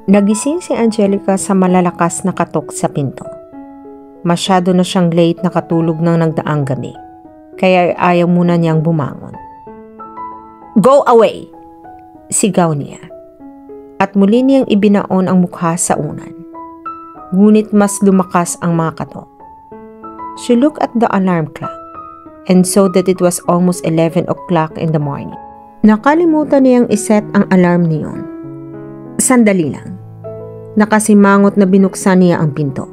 Nagising si Angelica sa malalakas na katok sa pinto. Masyado na siyang late nakatulog ng nagdaang gabi, kaya ayaw muna niyang bumangon. "Go away!" sigaw niya. At muli niyang ibinaon ang mukha sa unan. Ngunit mas lumakas ang mga katok. She looked at the alarm clock and saw that it was almost 11 o'clock in the morning. Nakalimutan niyang iset ang alarm niyon. Sandali lang. Nakasimangot na binuksan niya ang pinto.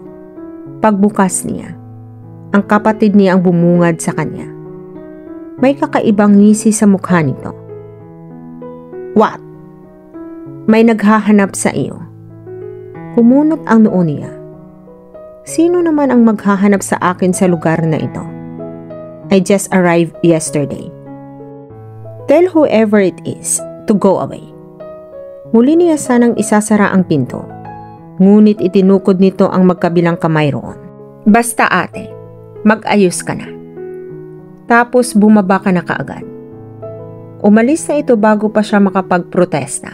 Pagbukas niya, ang kapatid niya ang bumungad sa kanya. May kakaibang ngisi sa mukha nito. "What? May naghahanap sa iyo." Kumunot ang noo niya. "Sino naman ang maghahanap sa akin sa lugar na ito? I just arrived yesterday. Tell whoever it is to go away." Muli niya sanang isasara ang pinto. Ngunit itinukod nito ang magkabilang kamay roon. "Basta ate, mag-ayos ka na." Tapos bumaba ka na kaagad. Umalis na ito bago pa siya makapagprotesta.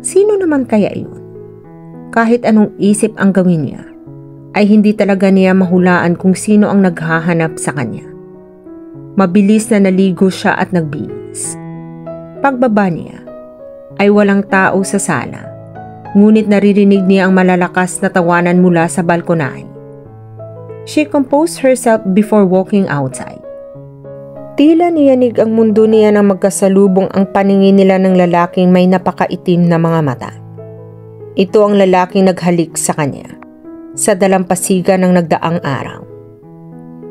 Sino naman kaya iyon? Kahit anong isip ang gawin niya, ay hindi talaga niya mahulaan kung sino ang naghahanap sa kanya. Mabilis na naligo siya at nagbihis. Pagbaba niya, ay walang tao sa sala. Ngunit naririnig niya ang malalakas na tawanan mula sa balkonahe. She composed herself before walking outside. Tila niyanig ang mundo niya nang magkasalubong ang paningin nila ng lalaking may napakaitim na mga mata. Ito ang lalaking naghalik sa kanya sa dalampasigan ng nagdaang araw.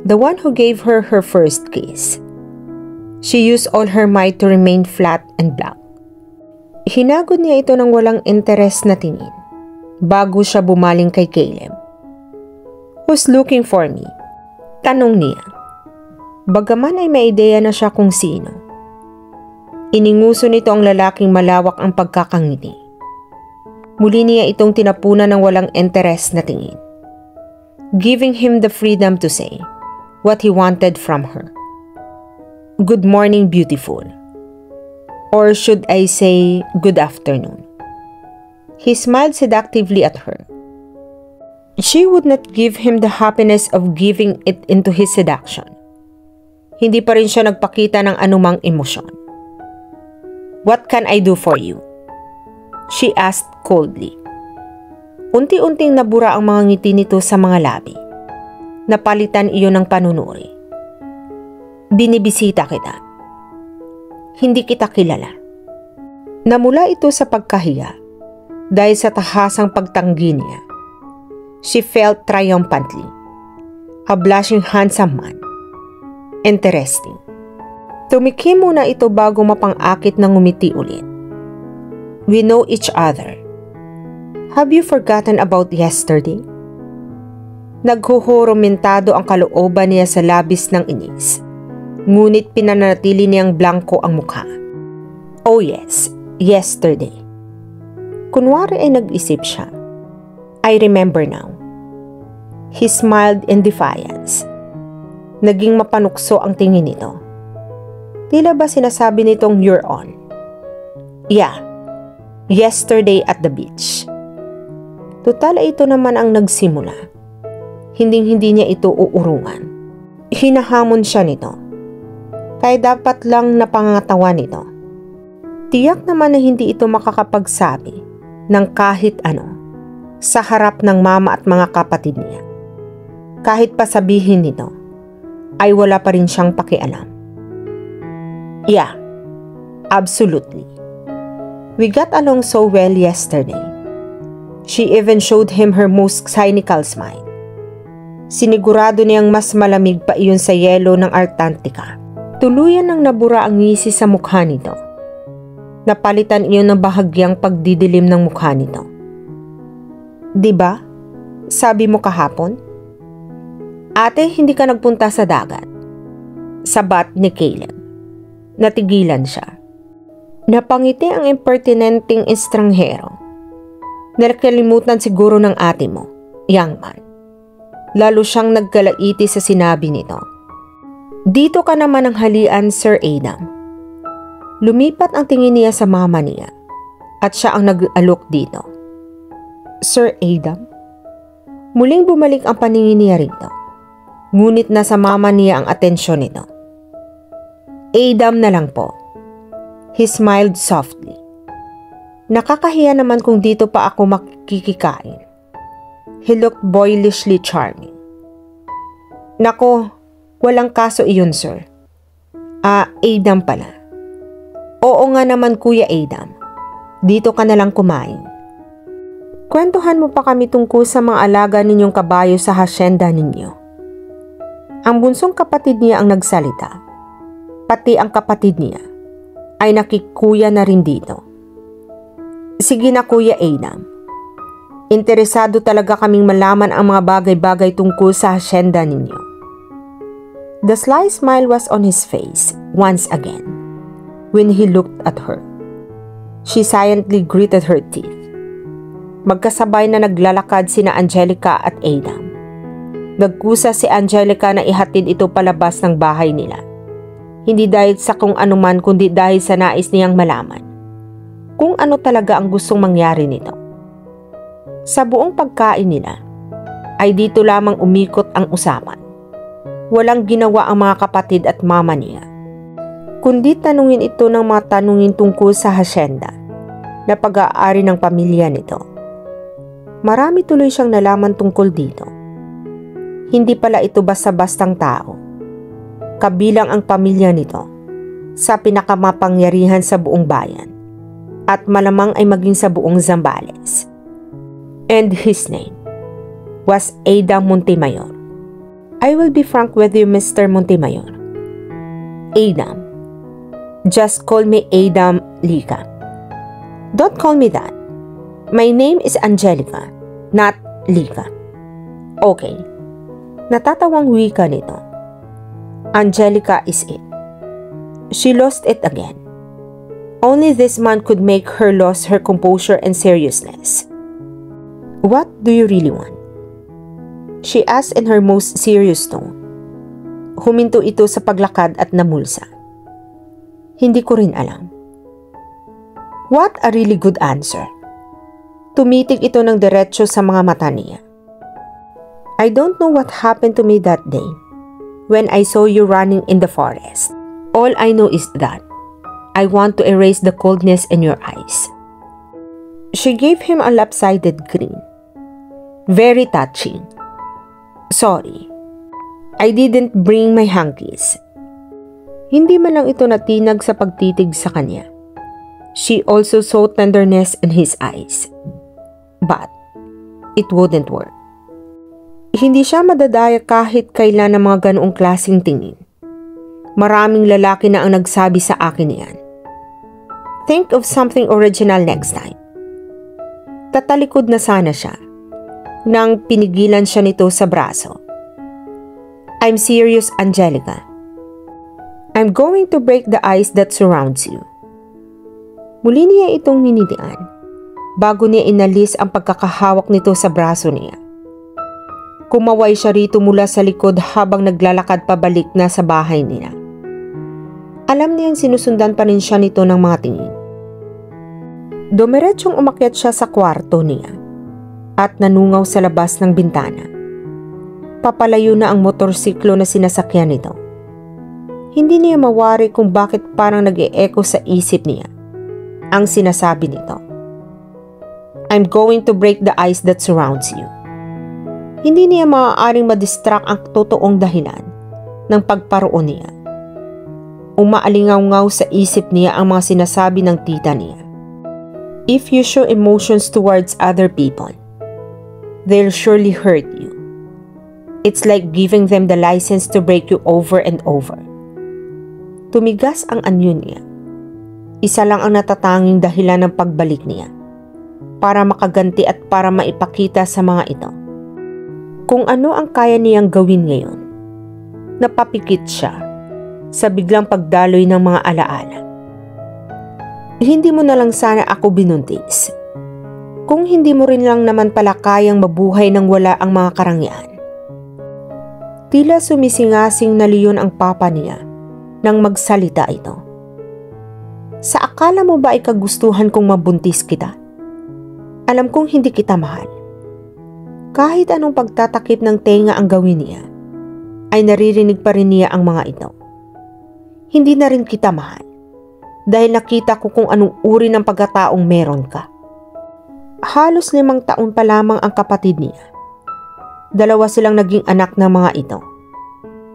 The one who gave her her first kiss. She used all her might to remain flat and black. Hinagod niya ito ng walang interes na tingin bago siya bumaling kay Caleb. "Who's looking for me?" tanong niya. Bagaman ay may ideya na siya kung sino. Ininguso nito ang lalaking malawak ang pagkakangiti. Muli niya itong tinapunan ng walang interes na tingin, giving him the freedom to say what he wanted from her. "Good morning, beautiful." Or should I say, "Good afternoon." He smiled seductively at her. She would not give him the happiness of giving it into his seduction. Hindi pa rin siya nagpakita ng anumang emosyon. "What can I do for you?" she asked coldly. Unti-unting nabura ang mga ngiti nito sa mga labi. Napalitan iyon ng panunuri. "Binibisita kita. Hindi kita kilala." Namula ito sa pagkahiya dahil sa tahasang pagtanggi niya. She felt triumphantly. A blushing handsome man. Interesting. Tumikim muna ito bago mapang-akit ng ngumiti ulit. "We know each other. Have you forgotten about yesterday?" Naghuhurumentado ang kalooban niya sa labis ng inis. Ngunit pinanatili niyang blanko ang mukha. "Oh yes, yesterday." Kunwari ay nag-isip siya. "I remember now." He smiled in defiance. Naging mapanukso ang tingin nito. Tila ba sinasabi nitong "you're on"? "Yeah, yesterday at the beach." Tutal ay ito naman ang nagsimula. Hinding-hindi niya ito uurungan. Hinahamon siya nito. Kaya dapat lang napangatawan nito. Tiyak naman na hindi ito makakapagsabi ng kahit ano sa harap ng mama at mga kapatid niya. Kahit pa sabihin nito, ay wala pa rin siyang pakialam. "Yeah, absolutely. We got along so well yesterday." She even showed him her most cynical smile. Sinigurado niyang mas malamig pa iyon sa yelo ng Antarctica. Tuluyan ng nabura ang ngisi sa mukha nito. Napalitan iyon ng bahagyang pagdidilim ng mukha nito. "Diba? Sabi mo kahapon? Ate, hindi ka nagpunta sa dagat." Sabat ni Caleb. Natigilan siya. Napangiti ang impertinenteng estranghero. "Nakalimutan siguro ng ate mo, young man." Lalo siyang nagkalaiti sa sinabi nito. "Dito ka naman ang halian, Sir Adam." Lumipat ang tingin niya sa mama niya at siya ang nag-alok dito. Sir Adam? Muling bumalik ang paningin niya rito. Ngunit nasa mama niya ang atensyon nito. Adam na lang po. He smiled softly. Nakakahiya naman kung dito pa ako makikikain. He looked boyishly charming. Nako, walang kaso iyon, sir. Adam pala. Oo nga naman, Kuya Adam. Dito ka na lang kumain. Kwentuhan mo pa kami tungkol sa mga alaga ninyong kabayo sa hasyenda ninyo. Ang bunsong kapatid niya ang nagsalita. Pati ang kapatid niya ay nakikuya na rin dito. Sige na, Kuya Adam. Interesado talaga kaming malaman ang mga bagay-bagay tungkol sa hasyenda ninyo. The sly smile was on his face once again when he looked at her. She silently gritted her teeth. Magkasabay na naglalakad sina Angelica at Adam. Nagkusa si Angelica na ihatid ito palabas ng bahay nila. Hindi dahil sa kung anuman kundi dahil sa nais niyang malaman kung ano talaga ang gustong mangyari nito. Sa buong pagkain nila ay dito lamang umikot ang usapan. Walang ginawa ang mga kapatid at mama niya, kundi tanungin ito ng mga tanungin tungkol sa hasyenda na pag-aari ng pamilya nito. Marami tuloy siyang nalaman tungkol dito. Hindi pala ito basta-bastang tao. Kabilang ang pamilya nito sa pinakamapangyarihan sa buong bayan at malamang ay maging sa buong Zambales. And his name was Adam Montemayor. I will be frank with you, Mr. Montemayor. Adam. Just call me Adam Lika. Don't call me that. My name is Angelica, not Lika. Okay. Natatawang wika nito. Angelica is it. She lost it again. Only this man could make her lose her composure and seriousness. What do you really want? She asked in her most serious tone. Huminto ito sa paglakad at namulsa. Hindi ko rin alam. What a really good answer. Tumitig ito ng diretso sa mga mata niya. I don't know what happened to me that day when I saw you running in the forest. All I know is that I want to erase the coldness in your eyes. She gave him a lopsided grin. Very touching. Sorry. I didn't bring my hankies. Hindi man lang ito natinag sa pagtitig sa kanya. She also saw tenderness in his eyes. But it wouldn't work. Hindi siya madadaya kahit kailan ng mga ganoong klaseng tingin. Maraming lalaki na ang nagsabi sa akin niyan. Think of something original next time. Tatalikod na sana siya nang pinigilan siya nito sa braso. I'm serious, Angelica. I'm going to break the ice that surrounds you. Muli niya itong ninitian bago niya inalis ang pagkakahawak nito sa braso niya. Kumaway siya rito mula sa likod habang naglalakad pabalik na sa bahay nila. Alam niyang sinusundan pa rin siya nito ng mga tingin. Dumiretsyong umakyat siya sa kwarto niya at nanungaw sa labas ng bintana. Papalayo na ang motorsiklo na sinasakyan nito. Hindi niya mawari kung bakit parang nag-e-echo sa isip niya ang sinasabi nito. I'm going to break the ice that surrounds you. Hindi niya maaaring madistract ang totoong dahilan ng pagparoon niya. Umaalingaw-ngaw sa isip niya ang mga sinasabi ng tita niya. If you show emotions towards other people, they'll surely hurt you. It's like giving them the license to break you over and over. Tumigas ang anyo niya. Isa lang ang natatanging dahilan ng pagbalik niya para makaganti at para maipakita sa mga ito kung ano ang kaya niyang gawin ngayon. Napapikit siya sa biglang pagdaloy ng mga alaala. Hindi mo na lang sana ako binuntis. Kung hindi mo rin lang naman pala kayang mabuhay nang wala ang mga karangyaan. Tila sumisingasing na leon ang papa niya nang magsalita ito. Sa akala mo ba ay kagustuhan kong mabuntis kita? Alam kong hindi kita mahal. Kahit anong pagtatakip ng tenga ang gawin niya, ay naririnig pa rin niya ang mga ito. Hindi na rin kita mahal dahil nakita ko kung anong uri ng pagkataong meron ka. Halos 5 taon pa lamang ang kapatid niya. 2 silang naging anak ng mga ito.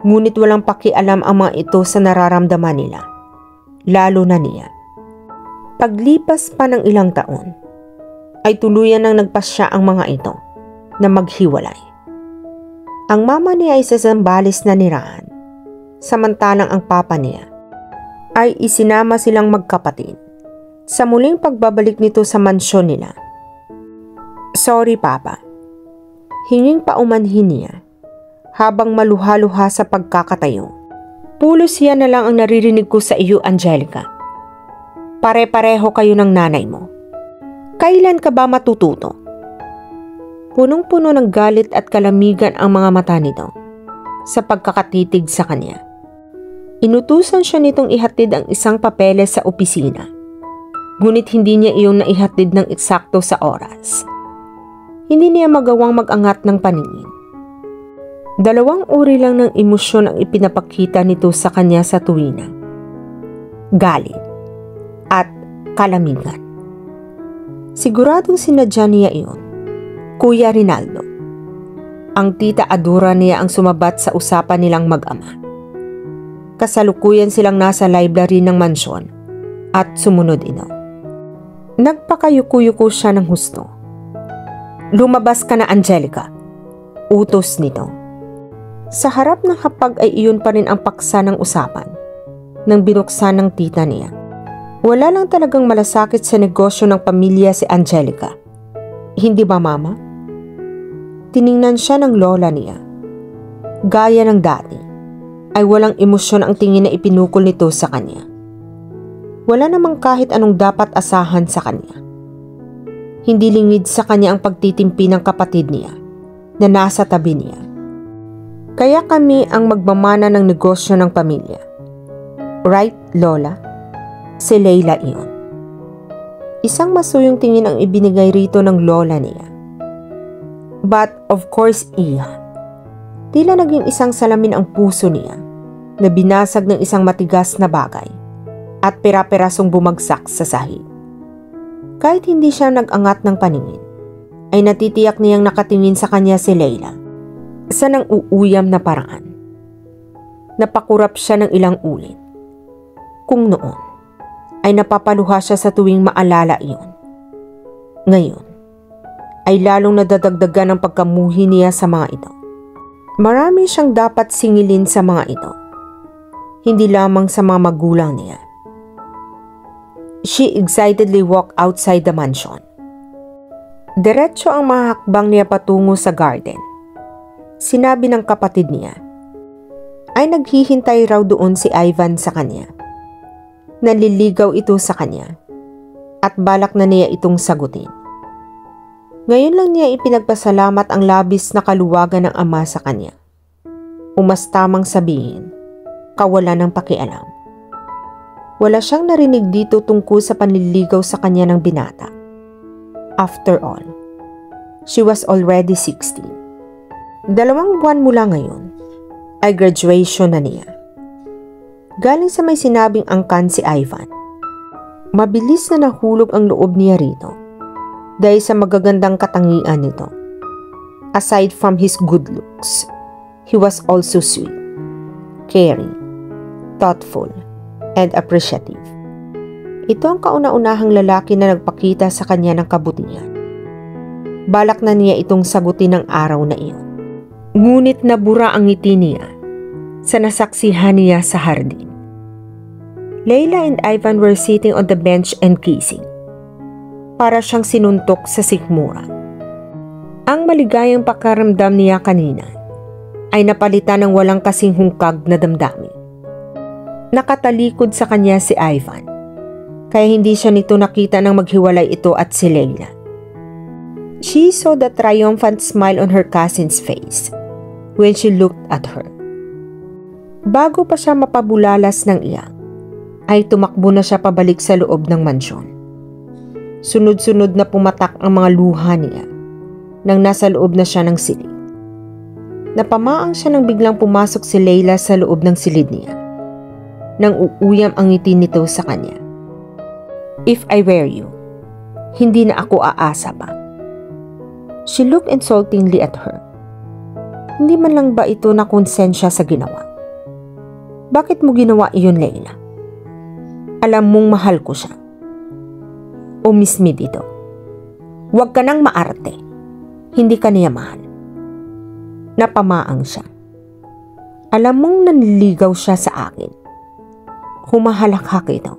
Ngunit walang pakialam ang mga ito sa nararamdaman nila, lalo na niya. Paglipas pa ng ilang taon, ay tuluyan nang nagpasya ang mga ito na maghiwalay. Ang mama niya ay sa Zambales na nirahan, samantalang ang papa niya ay isinama silang magkapatid sa muling pagbabalik nito sa mansyon nila. Sorry, Papa. Hinging paumanhin niya habang maluha-luha sa pagkakatayo. Pulos yan na lang ang naririnig ko sa iyo, Angelica. Pare-pareho kayo ng nanay mo. Kailan ka ba matututo? Punong-puno ng galit at kalamigan ang mga mata nito sa pagkakatitig sa kanya. Inutusan siya nitong ihatid ang isang papeles sa opisina. Ngunit hindi niya iyon naihatid ng eksakto sa oras. Hindi niya magawang mag-angat ng paningin. 2 uri lang ng emosyon ang ipinapakita nito sa kanya sa tuwina. Galit at kalamigan. Siguradong sinadya niya iyon. Kuya Rinaldo. Ang tita Adora niya ang sumabat sa usapan nilang mag-ama. Kasalukuyan silang nasa library ng mansyon at sumunod ino. Nagpakayuko-yuko siya ng husto. Lumabas ka na, Angelica. Utos nito. Sa harap ng hapag ay iyon pa rin ang paksa ng usapan nang binuksan ng tita niya. Wala lang talagang malasakit sa negosyo ng pamilya si Angelica. Hindi ba, Mama? Tiningnan siya ng lola niya. Gaya ng dati, ay walang emosyon ang tingin na ipinukol nito sa kanya. Wala namang kahit anong dapat asahan sa kanya. Hindi lingid sa kanya ang pagtitimpi ng kapatid niya na nasa tabi niya. Kaya kami ang magmamana ng negosyo ng pamilya. Right, Lola? Si Leila iyon. Isang masuyong tingin ang ibinigay rito ng lola niya. But of course, Iha. Tila naging isang salamin ang puso niya na binasag ng isang matigas na bagay at pera-perasong bumagsak sa sahig. Kahit hindi siya nag-angat ng paningin, ay natitiyak niyang nakatingin sa kanya si Leila sa nang uuyam na paraan. Napakurap siya ng ilang ulit. Kung noon, ay napapaluha siya sa tuwing maalala iyon. Ngayon, ay lalong nadadagdagan ang pagkamuhi niya sa mga ito. Marami siyang dapat singilin sa mga ito, hindi lamang sa mga magulang niya. She excitedly walked outside the mansion. Diretso ang mga hakbang niya patungo sa garden. Sinabi ng kapatid niya, ay naghihintay raw doon si Ivan sa kanya. Naliligaw ito sa kanya at balak na niya itong sagutin. Ngayon lang niya ipinagpasalamat ang labis na kaluwagan ng ama sa kanya. Mas tamang sabihin, kawalan ng pakialam. Wala siyang narinig dito tungkol sa panliligaw sa kanya ng binata. After all, she was already 16. 2 buwan mula ngayon ay graduation na niya. Galing sa may sinabing angkan si Ivan. Mabilis na nahulog ang loob niya rito dahil sa magagandang katangian nito. Aside from his good looks, he was also sweet, caring, thoughtful, and appreciative. Ito ang kauna-unahang lalaki na nagpakita sa kanya ng kabutihan. Balak na niya itong sagutin ng araw na iyon. Ngunit nabura ang ngiti niya sa nasaksihan niya sa hardin. Leila and Ivan were sitting on the bench and kissing. Para siyang sinuntok sa sikmura. Ang maligayang pakaramdam niya kanina ay napalitan ng walang kasing hungkag na damdamin. Nakatalikod sa kanya si Ivan, kaya hindi siya nito nakita nang maghiwalay ito at si Leila. She saw the triumphant smile on her cousin's face when she looked at her. Bago pa siya mapabulalas ng iyak, ay tumakbo na siya pabalik sa loob ng mansyon. Sunod-sunod na pumatak ang mga luha niya nang nasa loob na siya ng silid. Napamaang siya nang biglang pumasok si Layla sa loob ng silid niya, nang uuyam ang ngiti nito sa kanya. If I were you, hindi na ako aasa pa. She looked insultingly at her. Hindi man lang ba ito na konsensya sa ginawa? Bakit mo ginawa iyon, Layla? Alam mong mahal ko siya. Umismi dito. Huwag ka nang maarte. Hindi ka niya mahal. Napamaang siya. Alam mong nanliligaw siya sa akin. Humahalakhak ito.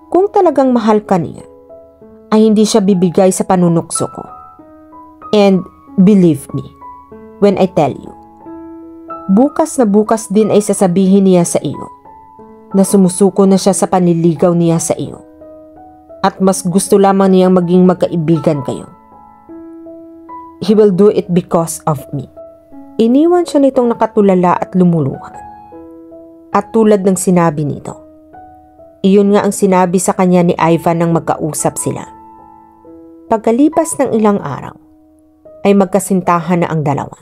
Kung talagang mahal ka niya, ay hindi siya bibigay sa panunukso ko. And believe me, when I tell you, bukas na bukas din ay sasabihin niya sa iyo na sumusuko na siya sa panliligaw niya sa iyo at mas gusto lamang niyang maging magkaibigan kayo. He will do it because of me. Iniwan siya nitong nakatulala at lumuluha. At tulad ng sinabi nito, iyon nga ang sinabi sa kanya ni Ivan nang magkausap sila. Pagkalipas ng ilang araw, ay magkasintahan na ang dalawa.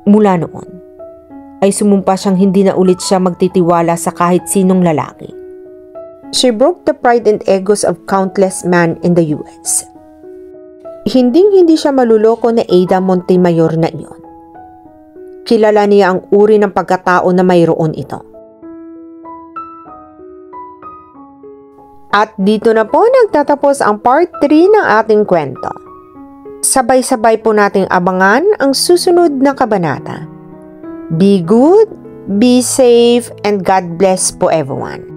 Mula noon, ay sumumpa siyang hindi na ulit siya magtitiwala sa kahit sinong lalaki. She broke the pride and egos of countless men in the US. Hinding-hindi siya maluloko na Ada Montemayor na iyon. Kilala niya ang uri ng pagkatao na mayroon ito. At dito na po nagtatapos ang part 3 ng ating kwento. Sabay-sabay po nating abangan ang susunod na kabanata. Be good, be safe, and God bless po everyone.